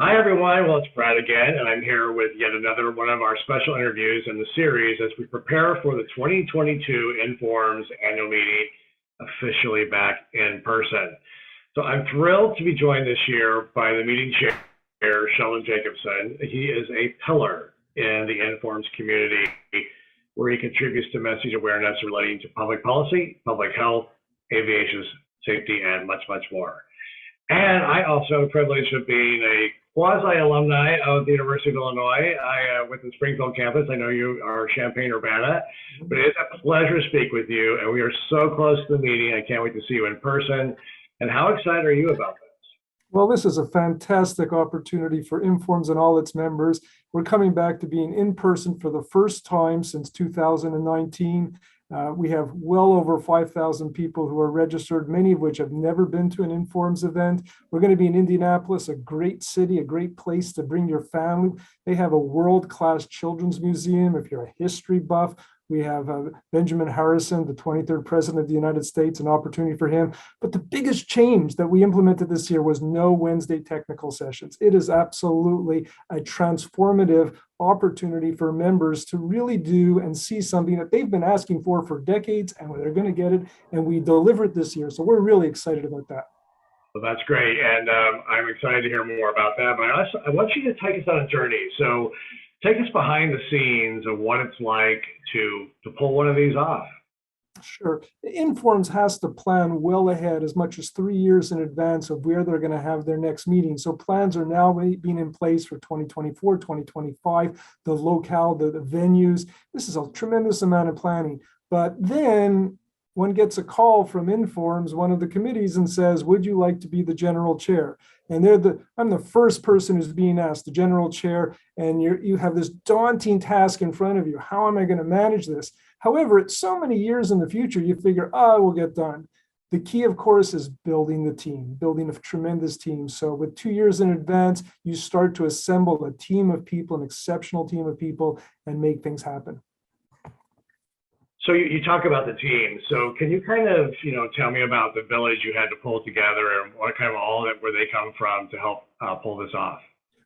Hi, everyone. Well, it's Brad again, and I'm here with yet another one of our special interviews in the series as we prepare for the 2022 Informs annual meeting, officially back in person. So I'm thrilled to be joined this year by the meeting chair, Sheldon Jacobson. He is a pillar in the Informs community where he contributes to message awareness relating to public policy, public health, aviation safety, and much, much more. And I also have the privilege of being a quasi-alumni of the University of Illinois. I went to the Springfield campus. I know you are Champaign-Urbana, but it is a pleasure to speak with you. And we are so close to the meeting. I can't wait to see you in person. And how excited are you about this? Well, this is a fantastic opportunity for Informs and all its members. We're coming back to being in person for the first time since 2019. We have well over 5,000 people who are registered, many of which have never been to an Informs event. We're going to be in Indianapolis, a great city, a great place to bring your family. They have a world-class children's museum. If you're a history buff, we have Benjamin Harrison, the 23rd president of the United States, an opportunity for him. But the biggest change that we implemented this year was no Wednesday technical sessions. It is absolutely a transformative opportunity for members to really do and see something that they've been asking for decades, and they're going to get it, and we deliver it this year. So we're really excited about that. Well, that's great. And I'm excited to hear more about that. But I want you to take us on a journey. So take us behind the scenes of what it's like to pull one of these off. Sure. Informs has to plan well ahead, as much as 3 years in advance of where they're going to have their next meeting. So plans are now being in place for 2024, 2025, the locale, the venues. This is a tremendous amount of planning. But then one gets a call from Informs, one of the committees, and says, would you like to be the general chair? And I'm the first person who's being asked, the general chair, and you have this daunting task in front of you. How am I going to manage this? However, it's so many years in the future, you figure, it will get done. The key, of course, is building the team, building a tremendous team. So with 2 years in advance, you start to assemble a team of people, an exceptional team of people, and make things happen. So you talk about the team. So can you kind of, tell me about the village you had to pull together and what kind of where they come from to help pull this off?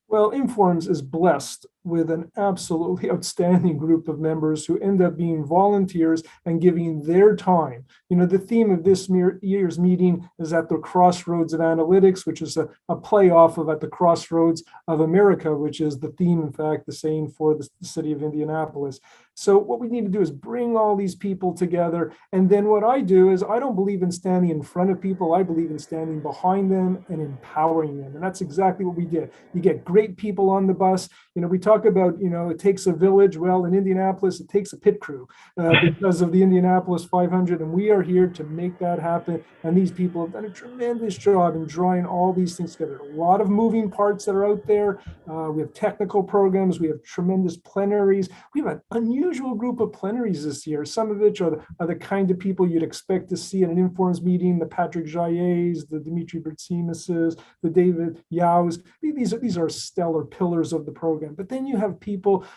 Well, Informs is blessed with an absolutely outstanding group of members who end up being volunteers and giving their time. The theme of this year's meeting is at the crossroads of analytics, which is a play off of at the crossroads of America, which is the theme, in fact, the saying for the city of Indianapolis. So what we need to do is bring all these people together. And then what I do is I don't believe in standing in front of people. I believe in standing behind them and empowering them. And that's exactly what we did. You get great people on the bus. We talk about, it takes a village. Well, in Indianapolis, it takes a pit crew because of the Indianapolis 500. And we are here to make that happen. And these people have done a tremendous job in drawing all these things together. A lot of moving parts that are out there. We have technical programs. We have tremendous plenaries. We have an unusual group of plenaries this year, some of which are the kind of people you'd expect to see at an Informs meeting, the Patrick Jaillets, the Dimitri Bertsimases, the David Yaos. These are stellar pillars of the program. But then you have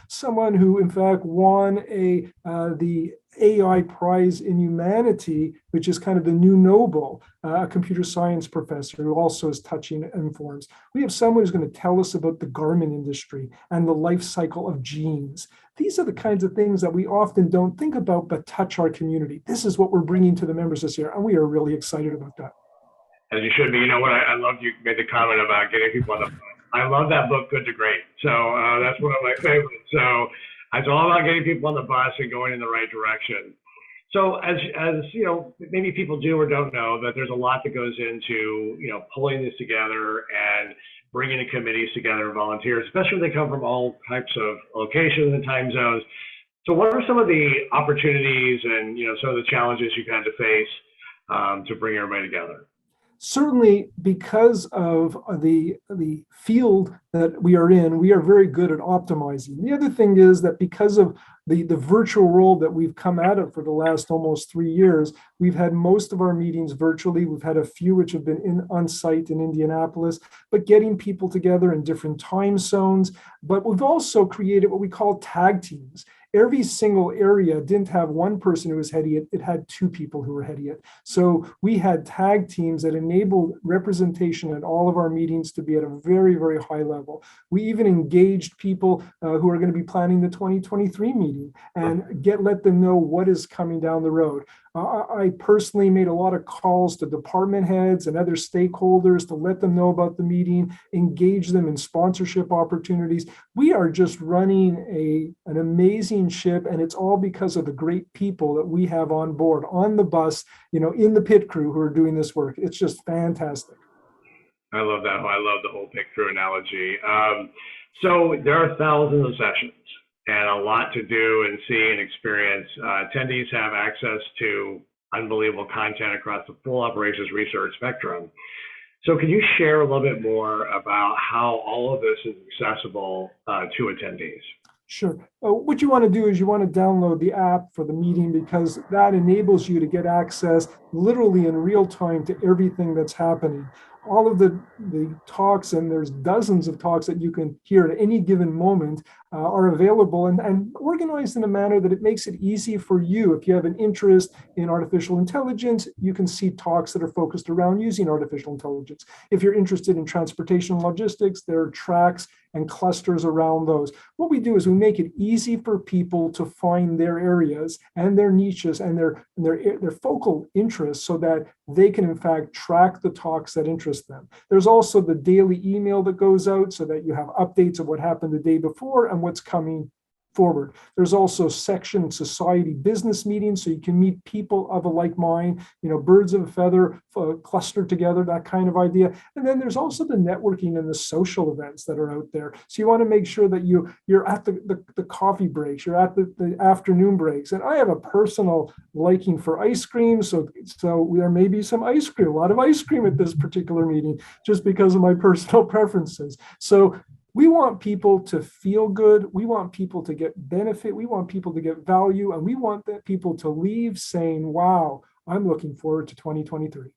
someone who in fact won the AI prize in humanity, which is kind of the new Nobel, a computer science professor who also is touching Informs. We have someone who's going to tell us about the garment industry and the life cycle of genes. These are the kinds of things that we often don't think about, but touch our community. This is what we're bringing to the members this year, and we are really excited about that. As you should be. You know what? I loved you made the comment about getting people on the phone. I love that book, Good to Great. So that's one of my favorites. So it's all about getting people on the bus and going in the right direction. So as maybe people do or don't know that there's a lot that goes into, pulling this together and bringing the committees together and volunteers, especially when they come from all types of locations and time zones. So what are some of the opportunities and, some of the challenges you've had to face to bring everybody together? Certainly, because of the field that we are in, we are very good at optimizing. The other thing is that because of the virtual world that we've come out of for the last almost 3 years. We've had most of our meetings virtually. We've had a few which have been on site in Indianapolis, but getting people together in different time zones. But we've also created what we call tag teams. Every single area didn't have one person who was heading it, it had two people who were heading it. So we had tag teams that enabled representation at all of our meetings to be at a very, very high level. We even engaged people who are going to be planning the 2023 meeting and let them know what is coming down the road. I personally made a lot of calls to department heads and other stakeholders to let them know about the meeting, engage them in sponsorship opportunities. We are just running an amazing ship, and it's all because of the great people that we have on board, on the bus, in the pit crew who are doing this work. It's just fantastic. I love that. I love the whole pit crew analogy. So there are thousands of sessions and a lot to do and see and experience. Attendees have access to unbelievable content across the full operations research spectrum. So can you share a little bit more about how all of this is accessible to attendees? Sure. What you want to do is you want to download the app for the meeting, because that enables you to get access literally in real time to everything that's happening. All of the talks, and there's dozens of talks that you can hear at any given moment, are available and organized in a manner that it makes it easy for you. If you have an interest in artificial intelligence, you can see talks that are focused around using artificial intelligence. If you're interested in transportation and logistics, there are tracks and clusters around those. What we do is we make it easy for people to find their areas and their niches and their focal interests, so that they can in fact track the talks that interest them. There's also the daily email that goes out so that you have updates of what happened the day before and what's coming forward. There's also section society business meetings, so you can meet people of a like mind, birds of a feather clustered together, that kind of idea. And then there's also the networking and the social events that are out there. So you want to make sure that you're at the coffee breaks, you're at the afternoon breaks. And I have a personal liking for ice cream, so there may be some ice cream, a lot of ice cream at this particular meeting, just because of my personal preferences. So we want people to feel good. We want people to get benefit. We want people to get value. And we want people to leave saying, wow, I'm looking forward to 2023.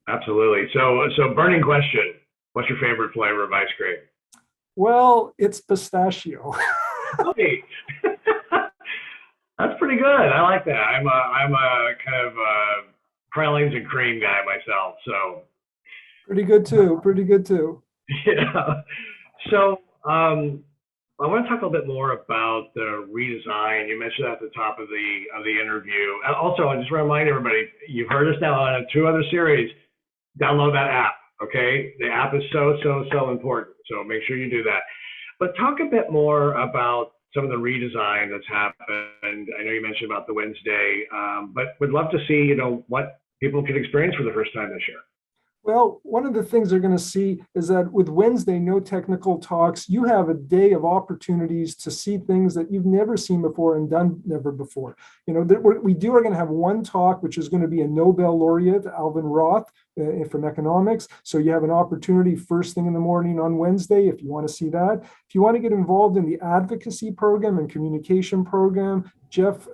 Absolutely. So burning question, what's your favorite flavor of ice cream? Well, it's pistachio. Hey. That's pretty good. I like that. I'm a kind of pralines and cream guy myself. So pretty good too. Yeah. So I want to talk a little bit more about the redesign. You mentioned that at the top of the interview. Also, I just want to remind everybody, you've heard us now on 2 other series. Download that app, okay? The app is so important. So make sure you do that. But talk a bit more about some of the redesign that's happened. I know you mentioned about the Wednesday, but would love to see, what people can experience for the first time this year. Well, one of the things they're going to see is that with Wednesday, no technical talks, you have a day of opportunities to see things that you've never seen before and done never before. We are going to have one talk, which is going to be a Nobel laureate, Alvin Roth, from economics. So you have an opportunity first thing in the morning on Wednesday if you want to see that. If you want to get involved in the advocacy program and communication program, Jeff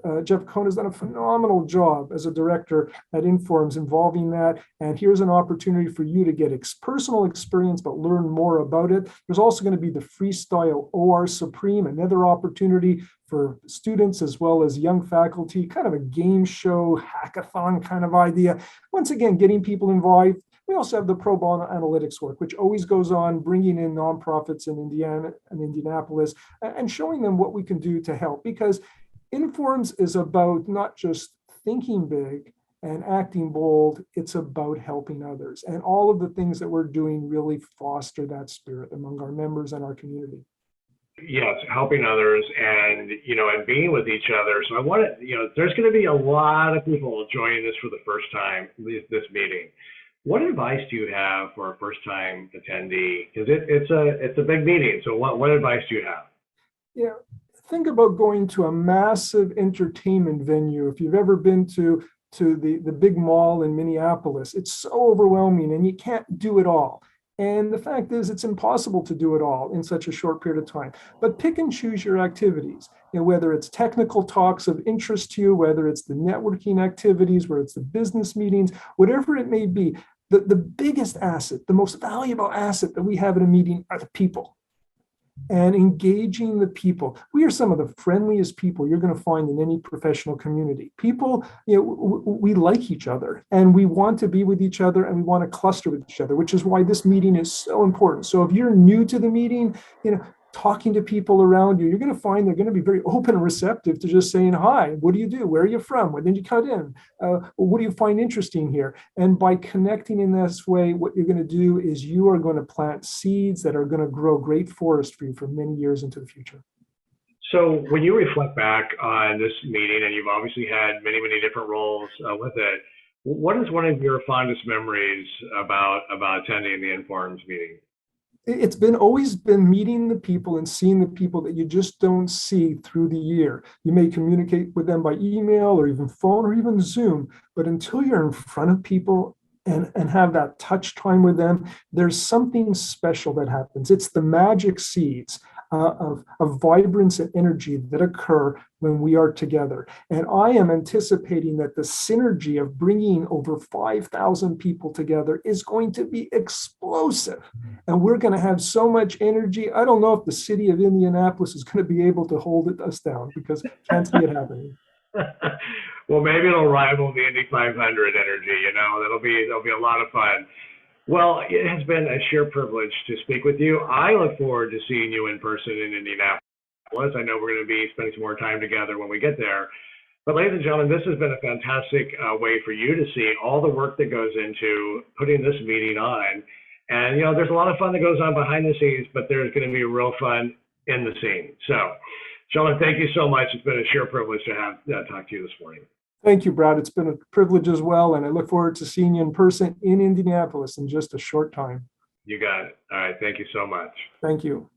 Cohn has done a phenomenal job as a director at Informs involving that. And here's an opportunity for you to get personal experience, but learn more about it. There's also going to be the Freestyle OR Supreme, another opportunity for students as well as young faculty, kind of a game show, hackathon kind of idea. Once again, getting people involved. We also have the pro bono analytics work, which always goes on, bringing in nonprofits in Indiana and Indianapolis and showing them what we can do to help. Because Informs is about not just thinking big and acting bold, it's about helping others. And all of the things that we're doing really foster that spirit among our members and our community. Yes, helping others and being with each other. So I want to, there's going to be a lot of people joining this for the first time, this meeting. What advice do you have for a first-time attendee? Because it's a big meeting. So what advice do you have? Yeah, think about going to a massive entertainment venue. If you've ever been to the big mall in Minneapolis, it's so overwhelming and you can't do it all. And the fact is, it's impossible to do it all in such a short period of time. But pick and choose your activities. whether it's technical talks of interest to you, whether it's the networking activities, whether it's the business meetings, whatever it may be, the biggest asset, the most valuable asset that we have in a meeting are the people. And engaging the people. We are some of the friendliest people you're going to find in any professional community. People, we like each other and we want to be with each other and we want to cluster with each other, which is why this meeting is so important. So if you're new to the meeting, talking to people around you, you're going to find they're going to be very open and receptive to just saying, hi, what do you do? Where are you from? When did you cut in? What do you find interesting here? And by connecting in this way, what you're going to do is you are going to plant seeds that are going to grow great forest for you for many years into the future. So when you reflect back on this meeting, and you've obviously had many, many different roles with it, what is one of your fondest memories about attending the Informs meeting? It's always been meeting the people and seeing the people that you just don't see through the year. You may communicate with them by email or even phone or even Zoom, but until you're in front of people and have that touch time with them, there's something special that happens. It's the magic seeds of vibrance and energy that occur when we are together. And I am anticipating that the synergy of bringing over 5,000 people together is going to be explosive. And we're going to have so much energy. I don't know if the city of Indianapolis is going to be able to hold us down because I can't see it happening. Well, maybe it'll rival the Indy 500 energy. That'll be a lot of fun. Well, it has been a sheer privilege to speak with you. I look forward to seeing you in person in Indianapolis. I know we're going to be spending some more time together when we get there. But ladies and gentlemen, this has been a fantastic way for you to see all the work that goes into putting this meeting on. And, there's a lot of fun that goes on behind the scenes, but there's going to be real fun in the scene. So, Sheldon, thank you so much. It's been a sheer privilege to have talk to you this morning. Thank you, Brad. It's been a privilege as well, and I look forward to seeing you in person in Indianapolis in just a short time. You got it. All right. Thank you so much. Thank you.